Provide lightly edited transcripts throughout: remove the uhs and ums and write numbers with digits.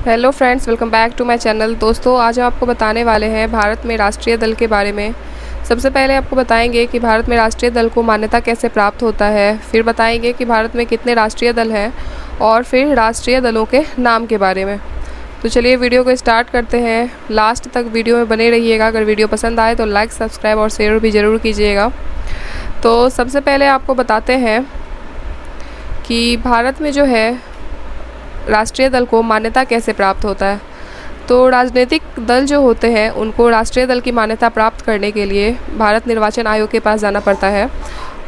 Hello friends, welcome back to my channel. दोस्तों, आज हम आपको बताने वाले हैं भारत में राष्ट्रीय दल के बारे में। सबसे पहले आपको बताएंगे कि भारत में राष्ट्रीय दल को मान्यता कैसे प्राप्त होता है, फिर बताएंगे कि भारत में कितने राष्ट्रीय दल हैं और फिर राष्ट्रीय दलों के नाम के बारे में। तो चलिए वीडियो को स्टार्ट करते हैं। लास्ट तक वीडियो में बने रहिएगा। अगर वीडियो पसंद आए तो लाइक, सब्सक्राइब और शेयर भी ज़रूर कीजिएगा। तो सबसे पहले आपको बताते हैं कि भारत में जो है राष्ट्रीय दल को मान्यता कैसे प्राप्त होता है। तो राजनीतिक दल जो होते हैं उनको राष्ट्रीय दल की मान्यता प्राप्त करने के लिए भारत निर्वाचन आयोग के पास जाना पड़ता है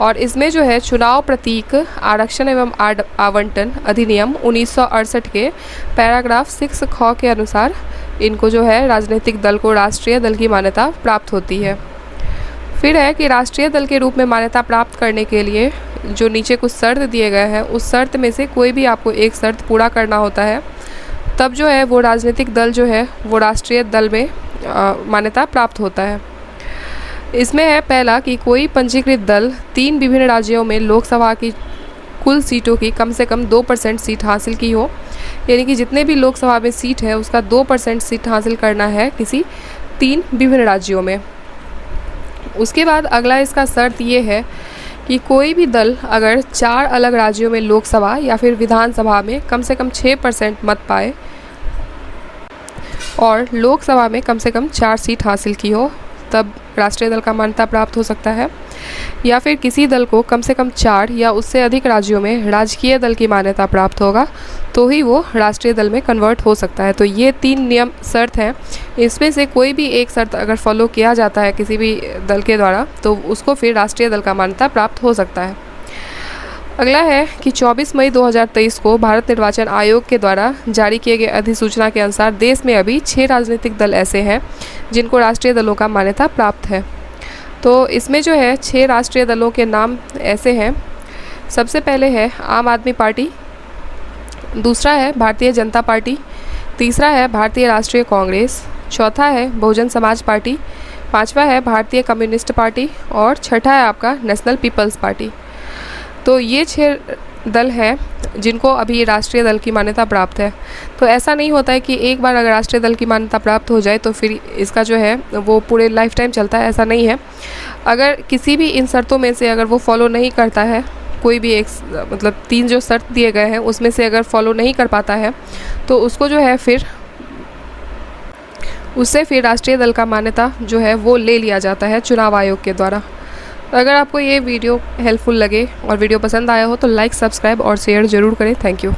और इसमें जो है चुनाव प्रतीक आरक्षण एवं आवंटन अधिनियम 1968 के पैराग्राफ 6 ख के अनुसार इनको जो है राजनीतिक दल को राष्ट्रीय दल की मान्यता प्राप्त होती है। फिर है कि राष्ट्रीय दल के रूप में मान्यता प्राप्त करने के लिए जो नीचे कुछ शर्त दिए गए हैं, उस शर्त में से कोई भी आपको एक शर्त पूरा करना होता है, तब जो है वो राजनीतिक दल जो है वो राष्ट्रीय दल में मान्यता प्राप्त होता है। इसमें है पहला कि कोई पंजीकृत दल 3 विभिन्न राज्यों में लोकसभा की कुल सीटों की कम से कम 2% सीट हासिल की हो, यानी कि जितने भी लोकसभा में सीट है उसका 2% सीट हासिल करना है किसी 3 विभिन्न राज्यों में। उसके बाद अगला इसका शर्त ये है कि कोई भी दल अगर 4 अलग राज्यों में लोकसभा या फिर विधानसभा में कम से कम 6% मत पाए और लोकसभा में कम से कम 4 सीट हासिल की हो, तब राष्ट्रीय दल का मान्यता प्राप्त हो सकता है। या फिर किसी दल को कम से कम 4 या उससे अधिक राज्यों में राजकीय दल की मान्यता प्राप्त होगा तो ही वो राष्ट्रीय दल में कन्वर्ट हो सकता है। तो ये 3 नियम शर्त हैं। इसमें से कोई भी एक शर्त अगर फॉलो किया जाता है किसी भी दल के द्वारा तो उसको फिर राष्ट्रीय दल का मान्यता प्राप्त हो सकता है। अगला है कि 24 मई 2023 को भारत निर्वाचन आयोग के द्वारा जारी किए गए अधिसूचना के अनुसार देश में अभी 6 राजनीतिक दल ऐसे हैं जिनको राष्ट्रीय दलों का मान्यता प्राप्त है। तो इसमें जो है 6 राष्ट्रीय दलों के नाम ऐसे हैं। सबसे पहले है आम आदमी पार्टी, दूसरा है भारतीय जनता पार्टी, तीसरा है भारतीय राष्ट्रीय कांग्रेस, चौथा है बहुजन समाज पार्टी, पांचवा है भारतीय कम्युनिस्ट पार्टी और छठा है आपका नेशनल पीपल्स पार्टी। तो ये 6 दल हैं जिनको अभी राष्ट्रीय दल की मान्यता प्राप्त है। तो ऐसा नहीं होता है कि एक बार अगर राष्ट्रीय दल की मान्यता प्राप्त हो जाए तो फिर इसका जो है वो पूरे लाइफ टाइम चलता है, ऐसा नहीं है। अगर किसी भी इन शर्तों में से अगर वो फॉलो नहीं करता है, कोई भी एक मतलब 3 जो शर्त दिए गए हैं उसमें से अगर फॉलो नहीं कर पाता है तो उसको जो है फिर उससे फिर राष्ट्रीय दल का मान्यता जो है वो ले लिया जाता है चुनाव आयोग के द्वारा। अगर आपको ये वीडियो हेल्पफुल लगे और वीडियो पसंद आया हो तो लाइक, सब्सक्राइब और शेयर ज़रूर करें। Thank you.